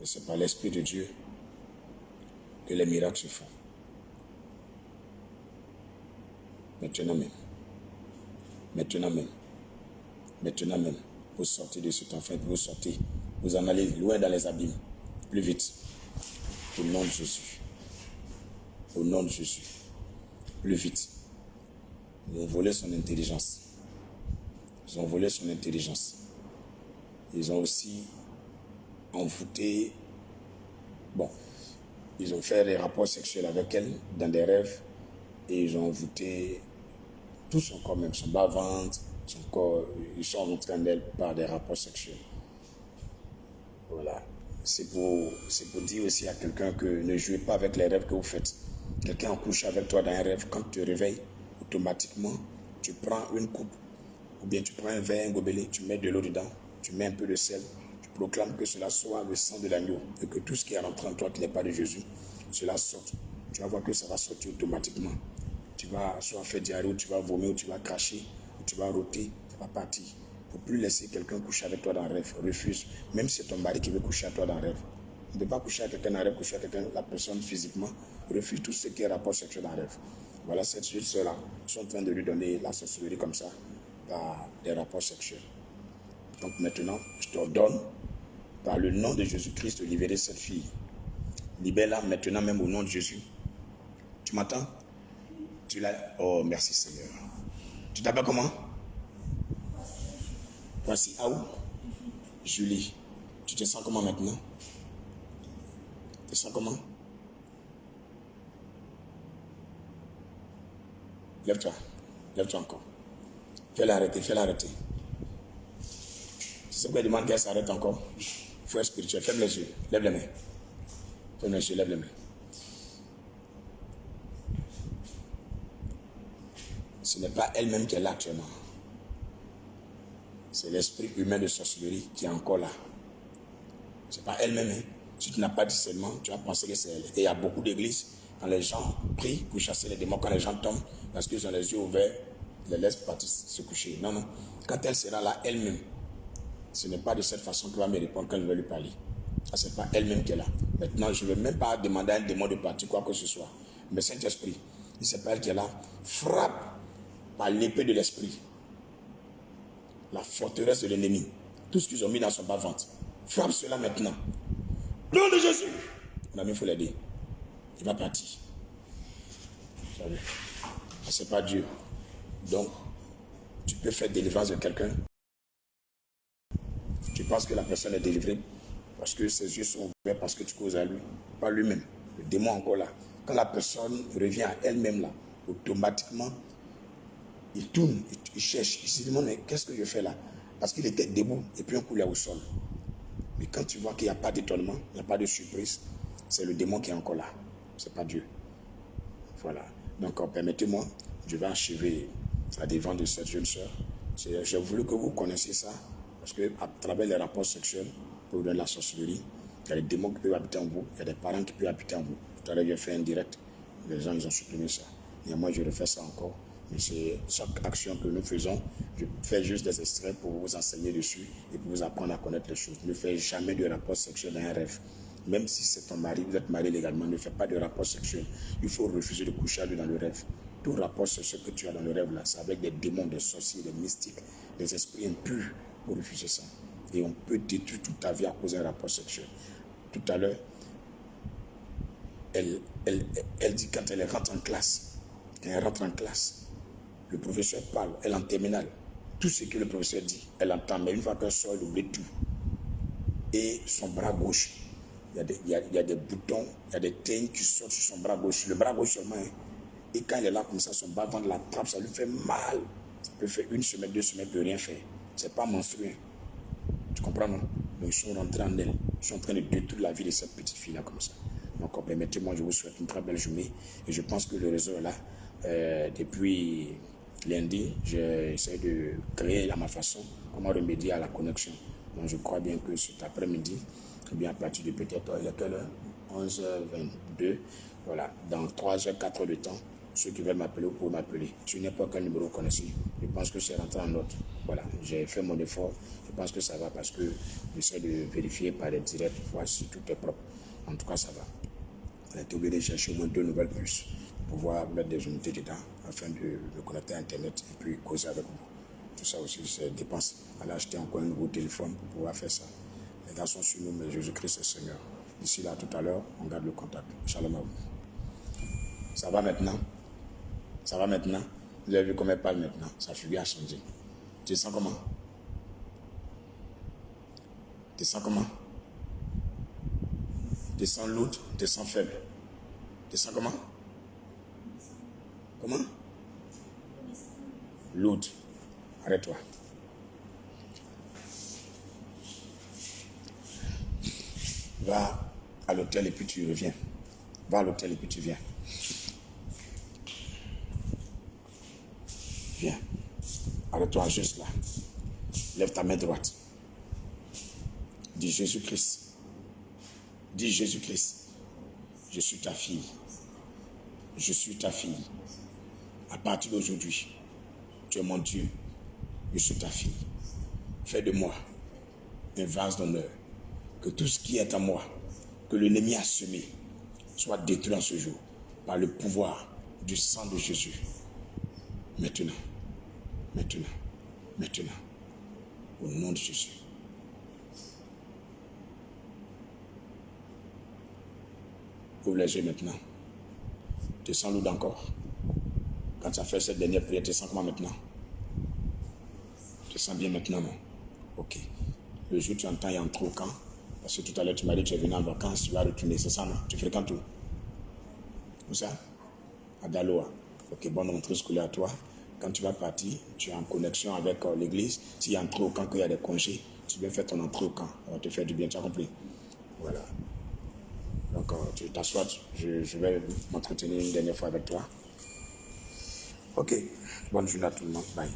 Mais c'est par l'Esprit de Dieu que les miracles se font. Maintenant même. Maintenant même. Maintenant même. Vous sortez de cet enfer, vous sortez. Vous en allez loin dans les abîmes. Plus vite. Au nom de Jésus. Au nom de Jésus. Plus vite. Ils ont volé son intelligence. Ils ont volé son intelligence. Ils ont aussi envoûté. Bon, ils ont fait des rapports sexuels avec elle dans des rêves. Et ils ont envoûté tout son corps, même son bas-ventre, son corps. Ils sont entrés d'elle par des rapports sexuels. Voilà. C'est pour dire aussi à quelqu'un que ne jouez pas avec les rêves que vous faites. Quelqu'un couche avec toi dans un rêve, quand tu te réveilles, automatiquement, tu prends une coupe, ou bien tu prends un verre, un gobelet, tu mets de l'eau dedans, tu mets un peu de sel, tu proclames que cela soit le sang de l'agneau, et que tout ce qui est rentré en toi qui n'est pas de Jésus, cela sorte. Tu vas voir que ça va sortir automatiquement. Tu vas soit faire diarrhée, ou tu vas vomir, ou tu vas cracher, ou tu vas rôter, ça va partir. Il ne faut plus laisser quelqu'un coucher avec toi dans le rêve. Refuse. Même si c'est ton mari qui veut coucher avec toi dans le rêve. Ne peut pas coucher avec quelqu'un dans le rêve, coucher avec quelqu'un, la personne physiquement. Refuse tout ce qui est rapport sexuel dans le rêve. Voilà, cette soeur-là, ils sont en train de lui donner la sorcellerie comme ça, par des rapports sexuels. Donc maintenant, je t'ordonne, par le nom de Jésus-Christ, de libérer cette fille. Libère-la maintenant même au nom de Jésus. Tu m'entends? Tu l'as. Oh, merci Seigneur. Tu t'appelles comment? Voici, ah où? Julie. Tu te sens comment maintenant? Tu te sens comment? Lève-toi. Lève-toi encore. Fais-la arrêter, fais-la arrêter. Si c'est quoi, demande qu'elle s'arrête encore. Faut être spirituel. Ferme les yeux. Lève les mains. Ferme les yeux, lève les mains. Ce n'est pas elle-même qui est là actuellement. C'est l'esprit humain de sorcellerie qui est encore là. Ce n'est pas elle-même. Hein. Si tu n'as pas discernement, tu vas penser que c'est elle. Et il y a beaucoup d'églises, quand les gens prient pour chasser les démons, quand les gens tombent, parce qu'ils ont les yeux ouverts, ils les laissent partir se coucher. Non, non. Quand elle sera là elle-même, ce n'est pas de cette façon qu'elle va me répondre quand je vais lui parler. Ce n'est pas elle-même qui est là. Maintenant, je ne vais même pas demander à un démon de partir, quoi que ce soit. Mais Saint-Esprit, ce n'est pas elle qui est là. Frappe par l'épée de l'esprit la forteresse de l'ennemi. Tout ce qu'ils ont mis dans son bas-ventre. Frappe cela maintenant. Nom de Jésus. Mon ami, il faut l'aider. Il va partir. C'est pas Dieu. Donc, tu peux faire délivrance de quelqu'un. Tu penses que la personne est délivrée parce que ses yeux sont ouverts, parce que tu causes à lui. Pas lui-même. Le démon encore là. Quand la personne revient à elle-même là, automatiquement, il tourne, il cherche. Il se demande, mais qu'est-ce que je fais là? Parce qu'il était debout et puis un coup il est au sol. Mais quand tu vois qu'il n'y a pas d'étonnement, il n'y a pas de surprise, c'est le démon qui est encore là. C'est pas Dieu. Voilà. Donc, permettez-moi, je vais achever à devant de cette jeune sœur. J'ai voulu que vous connaissiez ça, parce que à travers les rapports sexuels, pour vous donner la sorcellerie, il y a des démons qui peuvent habiter en vous, il y a des parents qui peuvent habiter en vous. Tout à l'heure, j'ai fait un direct, les gens ils ont supprimé ça. Et moi, je refais ça encore. Mais c'est chaque action que nous faisons, je fais juste des extraits pour vous enseigner dessus et pour vous apprendre à connaître les choses. Ne faites jamais de rapport sexuel dans un rêve. Même si c'est ton mari, vous êtes marié légalement, ne faites pas de rapport sexuel. Il faut refuser de coucher à lui dans le rêve. Tout rapport sexuel que tu as dans le rêve là, c'est avec des démons, des sorciers, des mystiques, des esprits impurs. Pour refuser ça. Et on peut détruire toute ta vie à cause d'un rapport sexuel. Tout à l'heure, elle dit quand elle rentre en classe, le professeur parle, elle est en terminale. Tout ce que le professeur dit, elle entend, mais une fois qu'elle sort, elle oublie tout. Et son bras gauche, il y a des boutons, il y a des teignes qui sortent sur son bras gauche. Le bras gauche seulement. Hein. Et quand elle est là comme ça, son bas-ventre la trappe, ça lui fait mal. Ça peut faire 1 semaine, 2 semaines, elle ne peut rien faire. C'est pas monstrueux. Tu comprends, non? Donc ils sont rentrés en elle. Ils sont en train de détruire la vie de cette petite fille-là comme ça. Donc permettez-moi, je vous souhaite une très belle journée. Et je pense que le réseau est là. Depuis lundi, j'essaie de créer à ma façon comment remédier à la connexion. Donc je crois bien que cet après-midi, ou bien à partir de peut-être, il y a quelle heure? 11h22. Voilà, dans 3h, 4 heures de temps, ceux qui veulent m'appeler, vous pouvez m'appeler. Sur n'importe quel numéro vous connaissez. Je pense que c'est rentré en note. Voilà, j'ai fait mon effort. Je pense que ça va parce que j'essaie de vérifier par les directs, voir si tout est propre. En tout cas, ça va. On a été obligé de chercher au moins 2 nouvelles puces pour pouvoir mettre des unités dedans afin de me connecter à Internet et puis causer avec vous. Tout ça aussi, c'est dépense. Aller acheter encore un nouveau téléphone pour pouvoir faire ça. Les gars sont sur nous, mais Jésus-Christ est Seigneur. D'ici là, tout à l'heure, on garde le contact. Shalom à vous. Ça va maintenant? Ça va maintenant? Vous avez vu comment elle parle maintenant? Sa figure a changé. Tu te sens comment? Tu te sens comment? Tu te sens lourd? Tu te sens faible? Tu te sens comment? Comment? Lourd. Arrête-toi. Va à l'hôtel et puis tu reviens. Va à l'hôtel et puis tu viens. Viens. Arrête-toi juste là. Lève ta main droite. Dis Jésus-Christ. Dis Jésus-Christ. Je suis ta fille. Je suis ta fille. À partir d'aujourd'hui, tu es mon Dieu. Je suis ta fille. Fais de moi un vase d'honneur. Que tout ce qui est à moi, que l'ennemi a semé, soit détruit en ce jour par le pouvoir du sang de Jésus. Maintenant, maintenant, maintenant, au nom de Jésus. Ouvre les yeux maintenant. Tu te sens lourd encore. Quand tu as fait cette dernière prière, tu te sens comment maintenant? Tu te sens bien maintenant, non? Ok. Le jour où tu entends, il y a un trou au camp. Parce que tout à l'heure, tu m'as dit que tu es venu en vacances, tu vas retourner, c'est ça, non? Tu fréquentes où? Où ça? À Daloa. Ok, bonne rentrée scolaire à toi. Quand tu vas partir, tu es en connexion avec l'église. S'il y a un trou au camp, qu'il y a des congés, tu viens faire ton entrée au camp. Ça va te faire du bien, tu as compris? Voilà. Donc, tu t'assois, je vais m'entretenir une dernière fois avec toi. Ok. Bonne journée à tout le monde. Bye.